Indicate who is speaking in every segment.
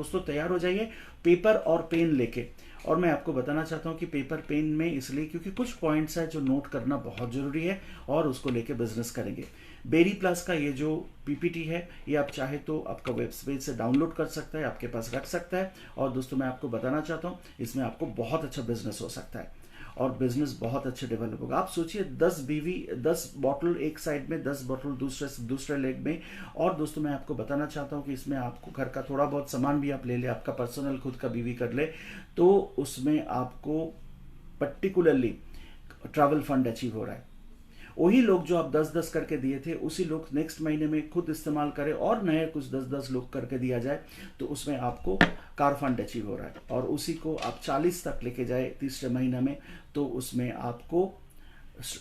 Speaker 1: दोस्तों तैयार हो जाइए पेपर और पेन लेके। और मैं आपको बताना चाहता हूँ कि पेपर पेन में इसलिए क्योंकि कुछ पॉइंट्स है जो नोट करना बहुत ज़रूरी है और उसको लेके बिजनेस करेंगे। बेरी प्लस का ये जो पीपीटी है ये आप चाहे तो आपका वेब पेज से डाउनलोड कर सकता है, आपके पास रख सकता है। और दोस्तों मैं आपको बताना चाहता हूँ इसमें आपको बहुत अच्छा बिजनेस हो सकता है और बिजनेस बहुत अच्छे डेवलप होगा। आप सोचिए 10 बॉटल एक साइड में, 10 बॉटल दूसरे लेग में। और दोस्तों मैं आपको बताना चाहता हूँ कि इसमें आपको घर का थोड़ा बहुत सामान भी आप ले ले, आपका पर्सनल खुद का बीवी कर ले, तो उसमें आपको पर्टिकुलरली ट्रैवल फंड अचीव हो रहा है। वही लोग जो आप 10-10 करके दिए थे उसी लोग नेक्स्ट महीने में खुद इस्तेमाल करें और नए कुछ 10-10 लोग करके दिया जाए तो उसमें आपको कार फंड अचीव हो रहा है। और उसी को आप 40 तक लेके जाए तीसरे महीने में तो उसमें आपको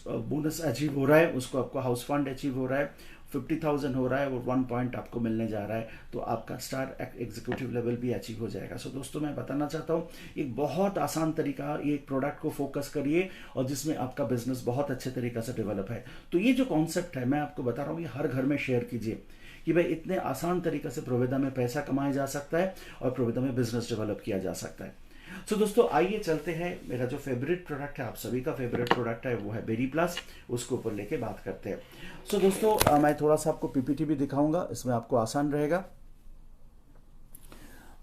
Speaker 1: बोनस अचीव हो रहा है, उसको आपको हाउस फंड अचीव हो रहा है, 50,000 हो रहा है और 1 पॉइंट आपको मिलने जा रहा है, तो आपका स्टार एग्जीक्यूटिव लेवल भी अचीव हो जाएगा। सो दोस्तों मैं बताना चाहता हूँ एक बहुत आसान तरीका, ये एक प्रोडक्ट को फोकस करिए और जिसमें आपका बिजनेस बहुत अच्छे तरीके से डेवलप है। तो ये जो कॉन्सेप्ट है मैं आपको बता रहा हूँ ये हर घर में शेयर कीजिए कि भाई इतने आसान तरीके से प्रोविधा में पैसा कमाया जा सकता है और प्रोविधा में बिजनेस डेवलप किया जा सकता है। सो दोस्तों आइए चलते हैं, मेरा जो फेवरेट प्रोडक्ट है, आप सभी का फेवरेट प्रोडक्ट है, वो है बेरी प्लस, उसको ऊपर लेके बात करते हैं। सो दोस्तों मैं थोड़ा सा आपको पीपीटी भी दिखाऊंगा, इसमें आपको आसान रहेगा।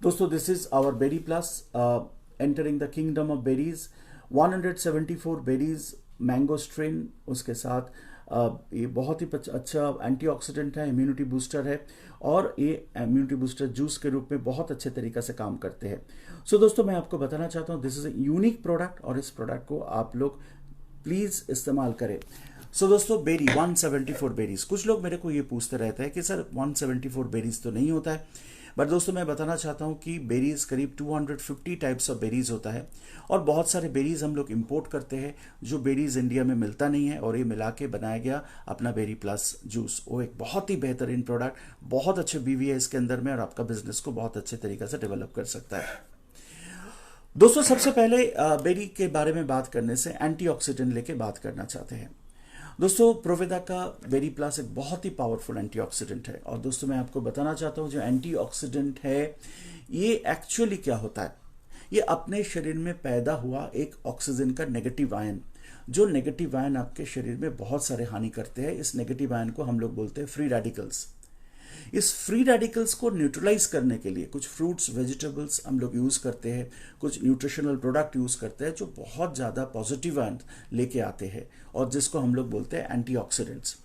Speaker 1: दोस्तों this is our berry plus entering the kingdom of berries, 174 berries mango strain, उसके साथ ये बहुत ही अच्छा एंटीऑक्सीडेंट है, इम्यूनिटी बूस्टर है और ये इम्यूनिटी बूस्टर जूस के रूप में बहुत अच्छे तरीके से काम करते हैं। सो दोस्तों मैं आपको बताना चाहता हूँ this is a unique product और इस प्रोडक्ट को आप लोग प्लीज इस्तेमाल करें। सो दोस्तों बेरी 174 बेरीज, कुछ लोग मेरे को ये पूछते रहते हैं कि सर 174 बेरीज तो नहीं होता है, बट दोस्तों मैं बताना चाहता हूँ कि बेरीज करीब 250 टाइप्स ऑफ बेरीज होता है और बहुत सारे बेरीज हम लोग इंपोर्ट करते हैं जो बेरीज इंडिया में मिलता नहीं है और ये मिला के बनाया गया अपना बेरी प्लस जूस। वो एक बहुत ही बेहतरीन प्रोडक्ट, बहुत अच्छे बीवी है इसके अंदर में और आपका बिजनेस को बहुत अच्छे तरीके से डेवलप कर सकता है। दोस्तों सबसे पहले बेरी के बारे में बात करने से एंटीऑक्सीडेंट लेके बात करना चाहते हैं। दोस्तों प्रोविदा का बेरी प्लस एक बहुत ही पावरफुल एंटीऑक्सीडेंट है और दोस्तों मैं आपको बताना चाहता हूँ जो एंटीऑक्सीडेंट है ये एक्चुअली क्या होता है, ये अपने शरीर में पैदा हुआ एक ऑक्सीजन का नेगेटिव आयन, जो नेगेटिव आयन आपके शरीर में बहुत सारे हानि करते हैं। इस नेगेटिव आयन को हम लोग बोलते हैं फ्री रेडिकल्स। इस फ्री रेडिकल्स को न्यूट्रलाइज करने के लिए कुछ फ्रूट्स वेजिटेबल्स हम लोग यूज करते हैं, कुछ न्यूट्रिशनल प्रोडक्ट यूज करते हैं जो बहुत ज़्यादा पॉजिटिव आयन लेके आते हैं और जिसको हम लोग बोलते हैं एंटीऑक्सीडेंट्स।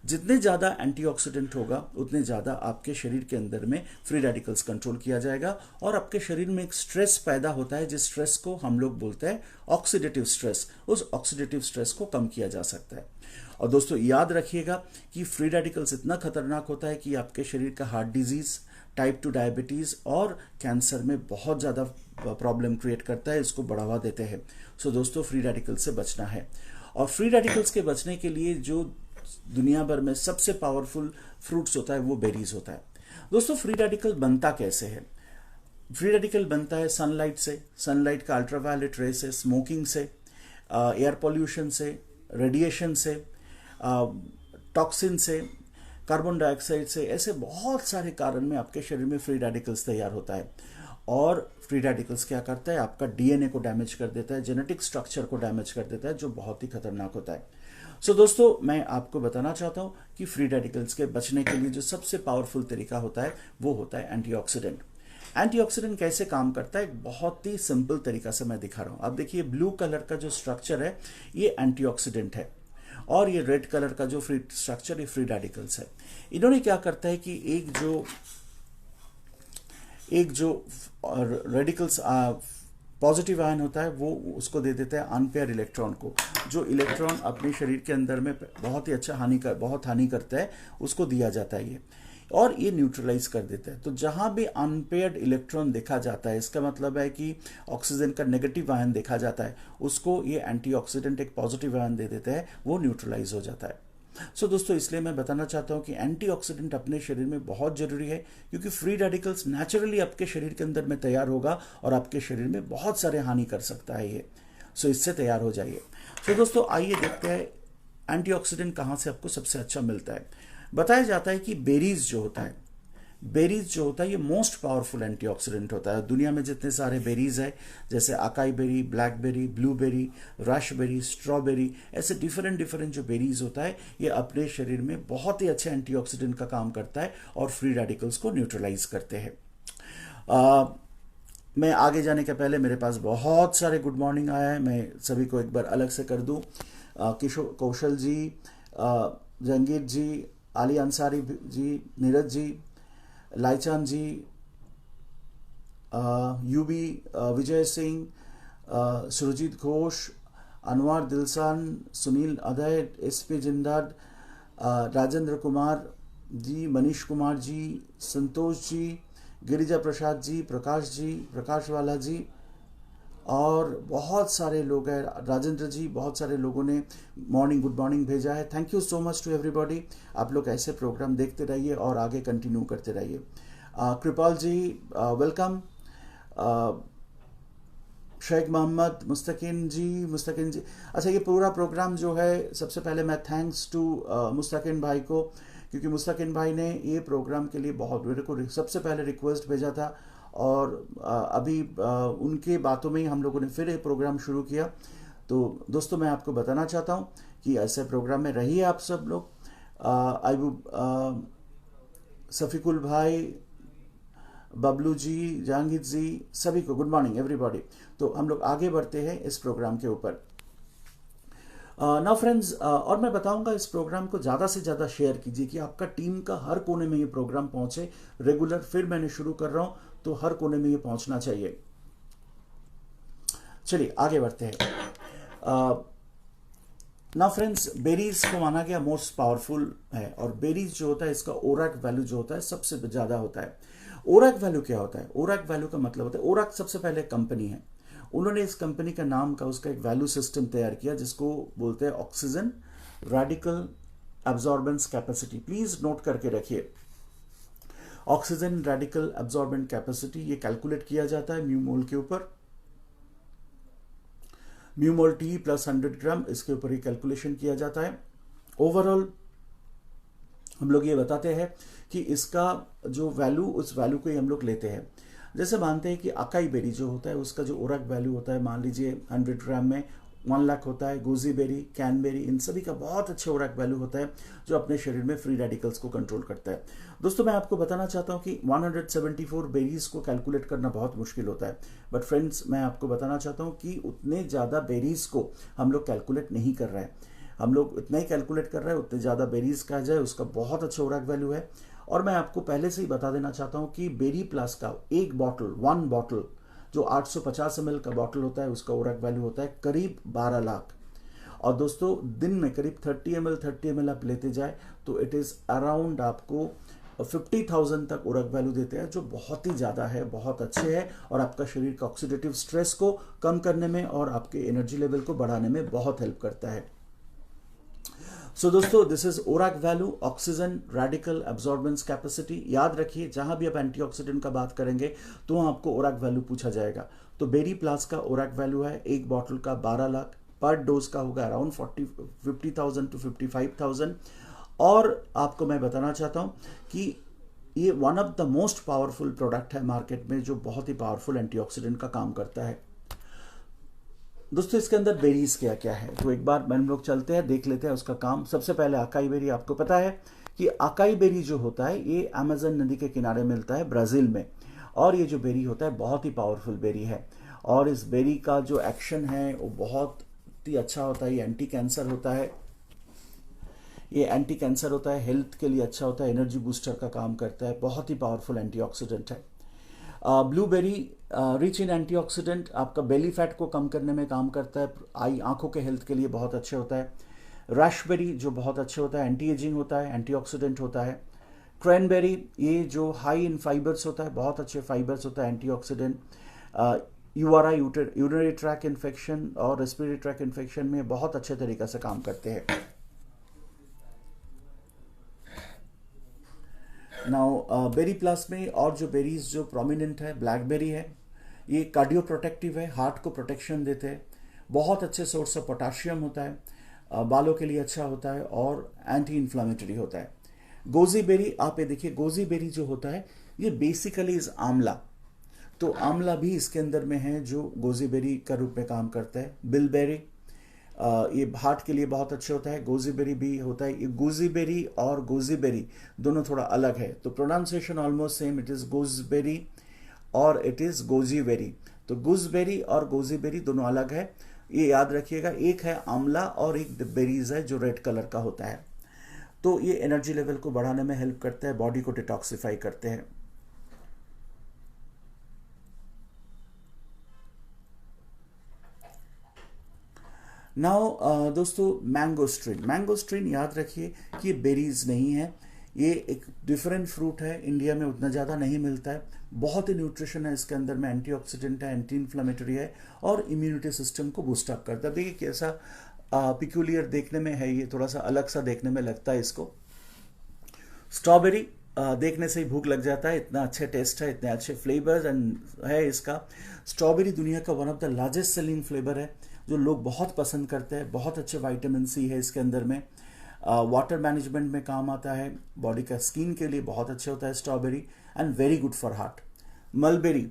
Speaker 1: जितने ज़्यादा एंटीऑक्सीडेंट होगा उतने ज़्यादा आपके शरीर के अंदर में फ्री रेडिकल्स कंट्रोल किया जाएगा और आपके शरीर में एक स्ट्रेस पैदा होता है जिस स्ट्रेस को हम लोग बोलते हैं ऑक्सीडेटिव स्ट्रेस, उस ऑक्सीडेटिव स्ट्रेस को कम किया जा सकता है। और दोस्तों याद रखिएगा कि फ्री रेडिकल्स इतना खतरनाक होता है कि आपके शरीर का हार्ट डिजीज, टाइप 2 डायबिटीज़ और कैंसर में बहुत ज़्यादा प्रॉब्लम क्रिएट करता है, इसको बढ़ावा देते हैं। सो दोस्तों फ्री रेडिकल्स से बचना है और फ्री रेडिकल्स के बचने के लिए जो दुनिया भर में सबसे पावरफुल फ्रूट्स होता है वो बेरीज होता है। दोस्तों फ्री रेडिकल बनता कैसे है? फ्री रेडिकल बनता है सनलाइट से, सनलाइट का अल्ट्रावायलेट रे से, स्मोकिंग से, एयर पॉल्यूशन से, रेडिएशन से, टॉक्सिन से, कार्बन डाइऑक्साइड से, ऐसे बहुत सारे कारण में आपके शरीर में फ्री रेडिकल्स तैयार होता है। और फ्री रेडिकल्स क्या करता है, आपका डीएनए को डैमेज कर देता है, जेनेटिक स्ट्रक्चर को डैमेज कर देता है, जो बहुत ही खतरनाक होता है। सो दोस्तों मैं आपको बताना चाहता हूँ कि फ्री रेडिकल्स के बचने के लिए जो सबसे पावरफुल तरीका होता है वो होता है एंटीऑक्सीडेंट। एंटीऑक्सीडेंट कैसे काम करता है, एक बहुत ही सिंपल तरीका से मैं दिखा रहा हूँ। आप देखिए ब्लू कलर का जो स्ट्रक्चर है ये एंटीऑक्सीडेंट है और ये रेड कलर का जो फ्री स्ट्रक्चर ये फ्री रेडिकल्स है। इन्होंने क्या करता है कि एक जो रेडिकल्स पॉजिटिव आयन होता है वो उसको दे देता है अनपेयर इलेक्ट्रॉन को, जो इलेक्ट्रॉन अपने शरीर के अंदर में बहुत ही अच्छा बहुत हानि करता है उसको दिया जाता है ये, और ये न्यूट्रलाइज कर देता है। तो जहां भी अनपेयर्ड इलेक्ट्रॉन देखा जाता है इसका मतलब है कि ऑक्सीजन का नेगेटिव आयन देखा जाता है, उसको ये एंटीऑक्सीडेंट एक पॉजिटिव आयन दे देता है, वो न्यूट्रलाइज हो जाता है। सो दोस्तों इसलिए मैं बताना चाहता हूं कि एंटीऑक्सीडेंट अपने शरीर में बहुत जरूरी है क्योंकि फ्री रेडिकल्स नेचुरली आपके शरीर के अंदर में तैयार होगा और आपके शरीर में बहुत सारे हानि कर सकता है ये। सो इससे तैयार हो जाइए। तो दोस्तों आइए देखते हैं एंटीऑक्सीडेंट कहाँ से आपको सबसे अच्छा मिलता है। बताया जाता है कि बेरीज जो होता है, बेरीज जो होता है ये मोस्ट पावरफुल एंटीऑक्सीडेंट होता है। दुनिया में जितने सारे बेरीज है, जैसे acai berry, blackberry, blueberry, raspberry, strawberry, ऐसे डिफरेंट डिफरेंट जो बेरीज होता है ये अपने शरीर में बहुत ही अच्छे एंटीऑक्सीडेंट का काम करता है और फ्री रेडिकल्स को न्यूट्रलाइज करते हैं। मैं आगे जाने के पहले मेरे पास बहुत सारे गुड मॉर्निंग आया है, मैं सभी को एक बार अलग से कर दूं। किशोर, कौशल जी, जंगीर जी, आली अंसारी जी, नीरज जी, लाइचांद जी, यूबी, विजय सिंह, सुरजीत घोष, अनवर दिलसान, सुनील अदय, एसपी जिंदाद, राजेंद्र कुमार जी, मनीष कुमार जी, संतोष जी, गिरिजा प्रसाद जी, प्रकाश वाला जी, और बहुत सारे लोग हैं, राजेंद्र जी, बहुत सारे लोगों ने गुड मॉर्निंग भेजा है। Thank you so much to everybody. आप लोग ऐसे प्रोग्राम देखते रहिए और आगे कंटिन्यू करते रहिए। कृपाल जी, वेलकम। शेख मोहम्मद, मुस्तकिन जी। अच्छा, ये पूरा प्रोग्राम जो है, सबसे पहले मैं थैंक्स टू मुस्तकिन भाई को, क्योंकि मुस्तकिन भाई ने ये प्रोग्राम के लिए बहुत मेरे को सबसे पहले रिक्वेस्ट भेजा था और अभी उनके बातों में ही हम लोगों ने फिर ये प्रोग्राम शुरू किया। तो दोस्तों, मैं आपको बताना चाहता हूँ कि ऐसे प्रोग्राम में रहिए आप सब लोग। सफ़ीकुल भाई, बबलू जी, जहांगीर जी, सभी को गुड मॉर्निंग एवरीबॉडी। तो हम लोग आगे बढ़ते हैं इस प्रोग्राम के ऊपर। नाउ फ्रेंड्स, और मैं बताऊंगा इस प्रोग्राम को ज़्यादा से ज़्यादा शेयर कीजिए कि आपका टीम का हर कोने में ये प्रोग्राम पहुंचे रेगुलर। फिर मैंने शुरू कर रहा हूं तो हर कोने में ये पहुंचना चाहिए। चलिए आगे बढ़ते हैं। ना फ्रेंड्स, बेरीज को माना गया मोस्ट पावरफुल है और बेरीज जो होता है इसका ओरैक वैल्यू जो होता है सबसे ज़्यादा होता है। ओरैक वैल्यू क्या होता है? ओरैक वैल्यू का मतलब होता है, ओरैक सबसे पहले कंपनी है, उन्होंने इस कंपनी का नाम का उसका एक वैल्यू सिस्टम तैयार किया जिसको बोलते हैं oxygen radical absorbance capacity. Please note करके रखिए, ऑक्सीजन रेडिकल एब्जॉर्बेंट कैपेसिटी ये कैलकुलेट किया जाता है म्यू मोल के ऊपर, म्यू मोल टी प्लस 100 ग्राम, इसके ऊपर ही कैलकुलेशन किया जाता है। ओवरऑल हम लोग ये बताते हैं कि इसका जो वैल्यू, उस वैल्यू को ही हम लोग लेते हैं। जैसे मानते हैं कि अकाई बेरी जो होता है उसका जो ओरैक वैल्यू होता है, मान लीजिए 100 ग्राम में 1 लाख होता है। गोजी बेरी, कैनबेरी, इन सभी का बहुत अच्छा ओरैक वैल्यू होता है जो अपने शरीर में फ्री रेडिकल्स को कंट्रोल करता है। दोस्तों, मैं आपको बताना चाहता हूं कि 174 बेरीज को कैलकुलेट करना बहुत मुश्किल होता है, बट फ्रेंड्स मैं आपको बताना चाहता हूं कि उतने ज़्यादा बेरीज को हम लोग कैलकुलेट नहीं कर रहे हैं। हम लोग इतना ही कैलकुलेट कर रहे हैं, उतने ज़्यादा बेरीज कहा जाए उसका बहुत अच्छा ओरैक वैल्यू है। और मैं आपको पहले से ही बता देना चाहता हूं कि बेरी प्लस का एक बॉटल, 1 बॉटल जो 850 ml का बॉटल होता है उसका ओरैक वैल्यू होता है करीब 12 लाख। और दोस्तों, दिन में करीब 30 ml आप लेते जाए तो इट इज़ अराउंड आपको 50,000 तक ओरैक वैल्यू देते हैं, जो बहुत ही ज़्यादा है, बहुत अच्छे है और आपका शरीर का ऑक्सीडेटिव स्ट्रेस को कम करने में और आपके एनर्जी लेवल को बढ़ाने में बहुत हेल्प करता है। सो दोस्तों, this is ORAC value, oxygen radical absorbance capacity. याद रखिए, जहां भी आप एंटीऑक्सीडेंट का बात करेंगे तो आपको ओरैक वैल्यू पूछा जाएगा। तो बेरी प्लस का ओरैक वैल्यू है एक बॉटल का 12 लाख, पर डोज का होगा अराउंड 50,000 टू 55,000। और आपको मैं बताना चाहता हूं कि ये one of the most powerful product है मार्केट में जो बहुत ही पावरफुल एंटीऑक्सीडेंट का काम करता है। दोस्तों, इसके अंदर बेरीज क्या क्या है तो एक बार हम लोग चलते हैं, देख लेते हैं उसका काम। सबसे पहले अकाई बेरी। आपको पता है कि अकाई बेरी जो होता है ये अमेजन नदी के किनारे मिलता है ब्राज़ील में, और ये जो बेरी होता है बहुत ही पावरफुल बेरी है और इस बेरी का जो एक्शन है वो बहुत ही अच्छा होता है। ये एंटी कैंसर होता है, ये एंटी कैंसर होता है, हेल्थ के लिए अच्छा होता है, एनर्जी बूस्टर का काम करता है, बहुत ही पावरफुल एंटीऑक्सीडेंट है। ब्लूबेरी रिच इन एंटीऑक्सीडेंट, आपका बेली फैट को कम करने में काम करता है, आंखों के हेल्थ के लिए बहुत अच्छा होता है। राशबेरी जो बहुत अच्छा होता है, एंटी एजिंग होता है, एंटीऑक्सीडेंट होता है। क्रैनबेरी ये जो हाई इन फाइबर्स होता है, बहुत अच्छे फाइबर्स होता है, antioxidant. URI urinary track infection और रेस्पिरेटरी ट्रैक इन्फेक्शन में बहुत अच्छे तरीके से काम करते हैं। नाउ बेरी प्लस में और जो बेरीज जो प्रोमिनेंट है, ब्लैकबेरी है, ये कार्डियो प्रोटेक्टिव है, हार्ट को प्रोटेक्शन देते हैं, बहुत अच्छे सोर्स ऑफ पोटाशियम होता है, बालों के लिए अच्छा होता है और एंटी इन्फ्लामेटरी होता है। गोजी बेरी, आप ये देखिए गोजी बेरी जो होता है ये बेसिकली इज आंवला, तो आंवला भी इसके अंदर में है जो गोजी बेरी का रूप में काम करता है। बिलबेरी, ये हार्ट के लिए बहुत अच्छे होता है। गोजी बेरी भी होता है। ये गोजी बेरी और गोजी बेरी दोनों थोड़ा अलग है, तो pronunciation almost same, it is gooseberry और इट इज गोजी बेरी। तो गुजबेरी और गोजी बेरी दोनों अलग है, ये याद रखिएगा। एक है आंवला और एक बेरीज है जो रेड कलर का होता है। तो ये एनर्जी लेवल को बढ़ाने में हेल्प करता है, बॉडी को डिटॉक्सिफाई करते हैं। नाउ दोस्तों, मैंगोस्ट्रीन याद रखिए कि ये बेरीज नहीं है, ये एक डिफरेंट फ्रूट है, इंडिया में उतना ज़्यादा नहीं मिलता है। बहुत ही न्यूट्रिशन है इसके अंदर में, एंटीऑक्सीडेंट है, एंटी इन्फ्लेमेटरी है और इम्यूनिटी सिस्टम को बूस्ट अप करता है। देखिए कैसा पिक्यूलियर देखने में है, ये थोड़ा सा अलग सा देखने में लगता है इसको। स्ट्रॉबेरी देखने से ही भूख लग जाता है, इतना अच्छे टेस्ट है, इतने अच्छे फ्लेवर्स एंड है इसका। स्ट्रॉबेरी दुनिया का one of the largest selling flavour है जो लोग बहुत पसंद करते हैं। बहुत अच्छे विटामिन सी है इसके अंदर में, वाटर मैनेजमेंट में काम आता है, बॉडी का स्किन के लिए बहुत अच्छा होता है strawberry, and very good for heart. Mulberry,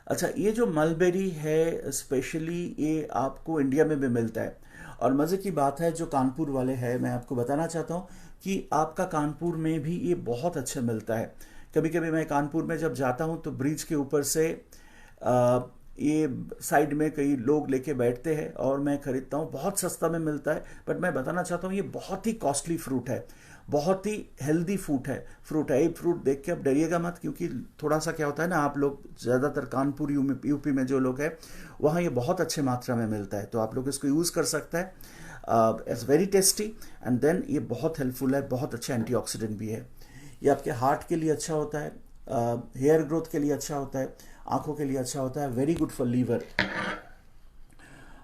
Speaker 1: अच्छा ये जो मलबेरी है स्पेशली ये आपको इंडिया में भी मिलता है, और मज़े की बात है जो कानपुर वाले हैं, मैं आपको बताना चाहता हूँ कि आपका कानपुर में भी ये बहुत अच्छा मिलता है। कभी कभी मैं कानपुर में जब जाता हूँ तो ब्रिज के ऊपर से ये साइड में कई लोग लेके बैठते हैं और मैं खरीदता हूँ, बहुत सस्ता में मिलता है। बट मैं बताना चाहता हूँ ये बहुत ही कॉस्टली फ्रूट है, बहुत ही हेल्दी फ्रूट है। ये फ्रूट देख के आप डरिएगा मत, क्योंकि थोड़ा सा क्या होता है ना, आप लोग ज़्यादातर कानपुर यूपी में जो लोग हैं वहाँ ये बहुत अच्छे मात्रा में मिलता है, तो आप लोग इसको यूज़ कर सकते हैं। It's very tasty and then ये बहुत हेल्पफुल है, बहुत अच्छा एंटीऑक्सीडेंट भी है। ये आपके हार्ट के लिए अच्छा होता है, हेयर ग्रोथ के लिए अच्छा होता है, आंखों के लिए अच्छा होता है, वेरी गुड फॉर लीवर।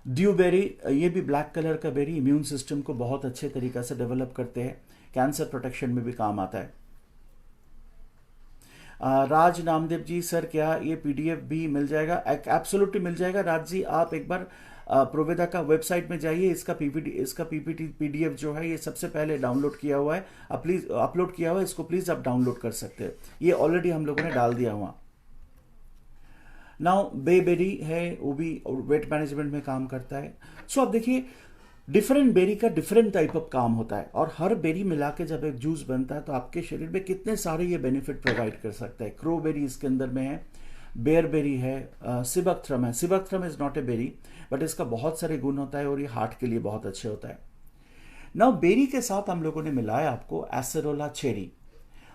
Speaker 1: ड्यूबेरी, ये भी ब्लैक कलर का बेरी, इम्यून सिस्टम को बहुत अच्छे तरीके से डेवलप करते हैं, कैंसर प्रोटेक्शन में भी काम आता है। राज नामदेव जी, सर क्या ये पीडीएफ भी मिल जाएगा? एब्सोल्युटली मिल जाएगा राज जी, आप एक बार प्रोवेदा का वेबसाइट में जाइए, इसका पीपीटी पीडीएफ जो है ये सबसे पहले डाउनलोड किया हुआ है, आप प्लीज अपलोड किया हुआ है, इसको प्लीज आप डाउनलोड कर सकते हैं, ये ऑलरेडी हम लोगों ने डाल दिया हुआ। नाउ बेरी है, वो भी वेट मैनेजमेंट में काम करता है। सो आप देखिए डिफरेंट बेरी का डिफरेंट टाइप ऑफ काम होता है, और हर बेरी मिला के जब एक जूस बनता है तो आपके शरीर में कितने सारे ये बेनिफिट प्रोवाइड कर सकता है। क्रो बेरी इसके अंदर में है, बेयर बेरी है, सिबकथ्रम है। Sea buckthorn is not a berry but इसका बहुत सारे गुण होता है और ये हार्ट के लिए बहुत अच्छे होता है। नाउ बेरी के साथ हम लोगों ने मिलाया आपको एसेरोला चेरी।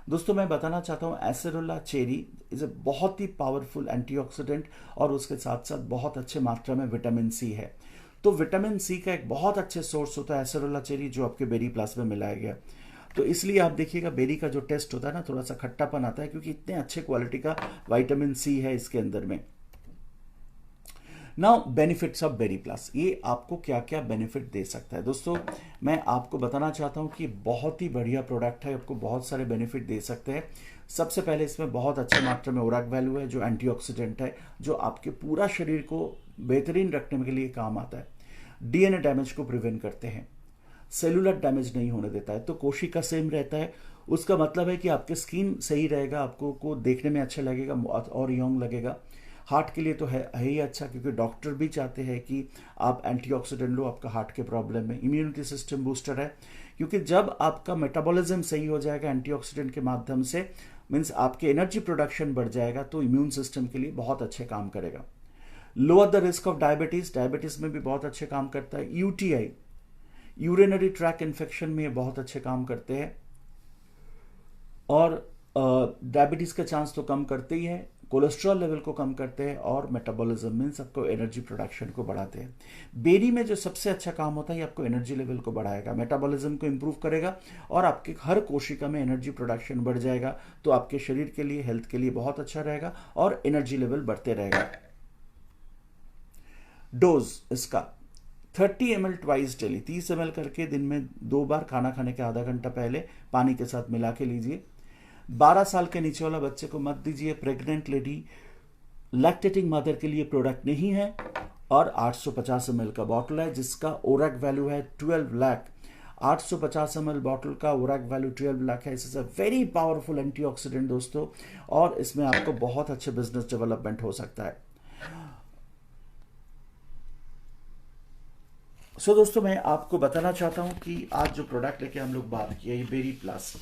Speaker 1: दोस्तों मैं बताना चाहता हूँ एसेरोला चेरी इज ए बहुत ही पावरफुल एंटीऑक्सीडेंट, और उसके साथ साथ बहुत अच्छे मात्रा में विटामिन सी है। तो विटामिन सी का एक बहुत अच्छे सोर्स होता है एसेरोला चेरी, जो आपके बेरी प्लस में मिलाया गया। तो इसलिए आप देखिएगा बेरी का जो टेस्ट होता है ना, थोड़ा सा खट्टापन आता है, क्योंकि इतने अच्छे क्वालिटी का विटामिन सी है इसके अंदर में। Now benefits of berry plus, ये आपको क्या क्या बेनिफिट दे सकता है। दोस्तों मैं आपको बताना चाहता हूँ कि बहुत ही बढ़िया प्रोडक्ट है, आपको बहुत सारे बेनिफिट दे सकते हैं। सबसे पहले इसमें बहुत अच्छे मात्रा में ओरैक वैल्यू है, जो एंटीऑक्सीडेंट है, जो आपके पूरा शरीर को बेहतरीन रखने के लिए काम आता है। डीएनए डैमेज को प्रिवेंट करते हैं, सेलुलर डैमेज नहीं होने देता है, तो कोशिका सेम रहता है। उसका मतलब है कि आपके स्किन सही रहेगा, आपको को देखने में अच्छा लगेगा और यंग लगेगा। हार्ट के लिए तो है ही अच्छा, क्योंकि डॉक्टर भी चाहते हैं कि आप एंटीऑक्सीडेंट लो आपका हार्ट के प्रॉब्लम में। इम्यूनिटी सिस्टम बूस्टर है, क्योंकि जब आपका मेटाबॉलिज्म सही हो जाएगा एंटीऑक्सीडेंट के माध्यम से, मीन्स आपके एनर्जी प्रोडक्शन बढ़ जाएगा, तो इम्यून सिस्टम के लिए बहुत अच्छे काम करेगा। Lower the risk of diabetes में भी बहुत अच्छे काम करता है। यूटीआई, यूरिनरी ट्रैक इन्फेक्शन में ये बहुत अच्छे काम करते हैं, और डायबिटीज का चांस तो कम करते ही है, कोलेस्ट्रॉल लेवल को कम करते हैं, और मेटाबॉलिज्म मीन्स आपको एनर्जी प्रोडक्शन को बढ़ाते हैं। बेरी में जो सबसे अच्छा काम होता है, ये आपको एनर्जी लेवल को बढ़ाएगा, मेटाबॉलिज्म को इंप्रूव करेगा, और आपके हर कोशिका में एनर्जी प्रोडक्शन बढ़ जाएगा, तो आपके शरीर के लिए, हेल्थ के लिए बहुत अच्छा रहेगा, और एनर्जी लेवल बढ़ते रहेगा। डोज इसका 30 ml ट्वाइस डेली, 30 ml करके दिन में 2 बार, खाना खाने के आधा घंटा पहले पानी के साथ मिला के लीजिए। 12 साल के नीचे वाला बच्चे को मत दीजिए, प्रेग्नेंट लेडी, लैक्टेटिंग मदर के लिए प्रोडक्ट नहीं है। और 850 ml का बॉटल है, जिसका ओरैक वैल्यू है 12 लाख। 850 ml बॉटल का, ओरैक वैल्यू 12 लाख है। इस अ वेरी पावरफुल एंटीऑक्सीडेंट दोस्तों, और इसमें आपको बहुत अच्छे बिजनेस डेवलपमेंट हो सकता है। सो दोस्तों, मैं आपको बताना चाहता हूं कि आज जो प्रोडक्ट लेके हम लोग बात किए, ये बेरी प्लस।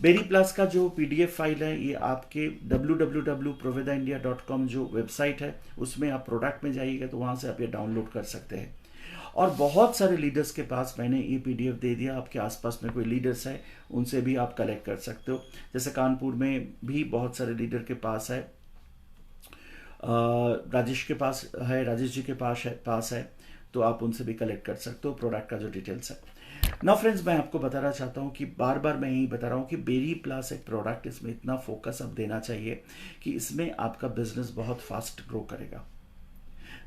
Speaker 1: बेरी प्लस का जो पीडीएफ फाइल है, ये आपके www.provedaindia.com जो वेबसाइट है उसमें आप प्रोडक्ट में जाइएगा तो वहां से आप ये डाउनलोड कर सकते हैं। और बहुत सारे लीडर्स के पास मैंने ये पीडीएफ दे दिया। आपके आसपास में कोई लीडर्स है उनसे भी आप कलेक्ट कर सकते हो। जैसे कानपुर में भी बहुत सारे लीडर के पास है, राजेश के पास है, राजेश जी के पास है, तो आप उनसे भी कलेक्ट कर सकते हो प्रोडक्ट का जो डिटेल्स है। नाउ फ्रेंड्स, मैं आपको बताना चाहता हूं कि बार बार मैं यही बता रहा हूं कि बेरी प्लस एक प्रोडक्ट, इसमें इतना फोकस अब देना चाहिए कि इसमें आपका बिजनेस बहुत फास्ट ग्रो करेगा।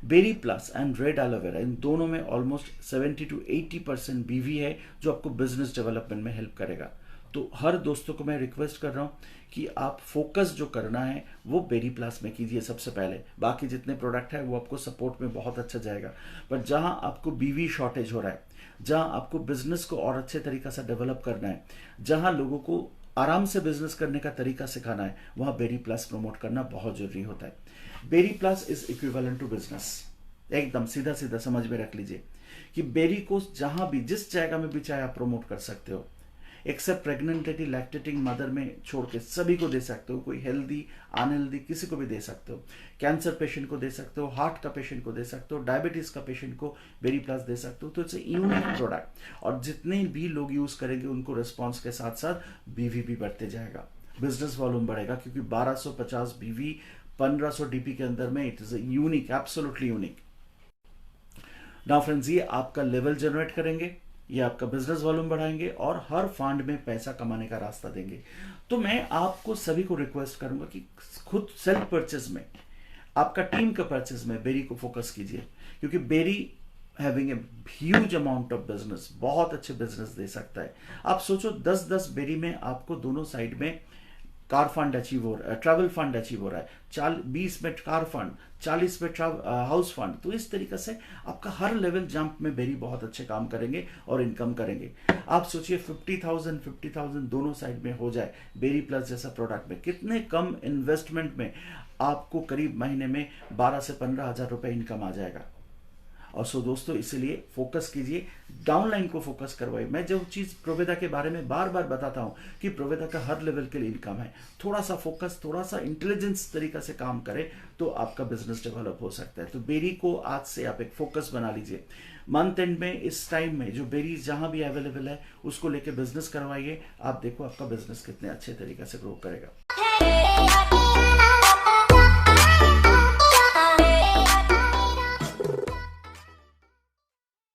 Speaker 1: Berry plus and red aloe vera, इन दोनों में ऑलमोस्ट 70 to 80% बीवी है जो आपको बिजनेस डेवलपमेंट में हेल्प करेगा। तो हर दोस्तों को मैं रिक्वेस्ट कर रहा हूं कि आप फोकस जो करना है वो बेरी प्लस में कीजिए सबसे पहले। बाकी जितने प्रोडक्ट है वो आपको सपोर्ट में बहुत अच्छा जाएगा, पर जहां आपको बीवी शॉर्टेज हो रहा है, जहां आपको बिजनेस को और अच्छे तरीका से डेवलप करना है, जहां लोगों को आराम से बिजनेस करने का तरीका सिखाना है, वहां बेरी प्लस प्रमोट करना बहुत जरूरी होता है। Berry plus is equivalent to business. एकदम सीधा सीधा समझ में रख लीजिए कि बेरी को जहां भी, जिस जगह में भी चाहे आप प्रमोट कर सकते हो, एक्सेप्ट प्रेग्नेंट लैक्टेटिंग मदर में छोड़ के सभी को दे सकते हो। कोई हेल्दी अनहेल्दी किसी को भी दे सकते हो। कैंसर पेशेंट को दे सकते हो, हार्ट का पेशेंट को दे सकते हो, डायबिटीज का पेशेंट को बेरी प्लस दे सकते हो। तो इट्स यूनिक प्रोडक्ट, और जितने भी लोग यूज करेंगे उनको रिस्पॉन्स के साथ साथ बीवी भी बढ़ते जाएगा, बिजनेस वॉल्यूम बढ़ेगा, क्योंकि 1250 बीवी 1500 डीपी के अंदर में it is unique, absolutely unique. Now friends, ये आपका लेवल जनरेट करेंगे, ये आपका बिजनेस वॉल्यूम बढ़ाएंगे और हर फंड में पैसा कमाने का रास्ता देंगे। तो मैं आपको सभी को रिक्वेस्ट करूंगा कि खुद सेल्फ परचेज में, आपका टीम का परचेज में बेरी को फोकस कीजिए, क्योंकि berry having a huge amount of business, बहुत अच्छे बिजनेस दे सकता है। आप सोचो 10-10 बेरी में आपको दोनों साइड में कार फंड अचीव हो रहा है, ट्रैवल फंड अचीव हो रहा है, 20 में कार फंड, 40 में हाउस फंड। तो इस तरीके से आपका हर लेवल जंप में बेरी बहुत अच्छे काम करेंगे और इनकम करेंगे। आप सोचिए 50,000 दोनों साइड में हो जाए बेरी प्लस जैसा प्रोडक्ट में, कितने कम इन्वेस्टमेंट में आपको करीब महीने में 12 से 15 हजार रुपए इनकम आ जाएगा। और सो दोस्तों, इसीलिए फोकस कीजिए, डाउनलाइन को फोकस करवाइए। मैं जो चीज प्रोवेदा के बारे में बार बार बताता हूं कि प्रोवेदा का हर लेवल के लिए इनकम है, थोड़ा सा फोकस, थोड़ा सा इंटेलिजेंस तरीका से काम करें तो आपका बिजनेस डेवलप हो सकता है। तो बेरी को आज से आप एक फोकस बना लीजिए। मंथ एंड में, इस टाइम में जो बेरी जहां भी अवेलेबल है उसको लेके बिजनेस करवाइए। आप देखो आपका बिजनेस कितने अच्छे तरीके से ग्रो करेगा।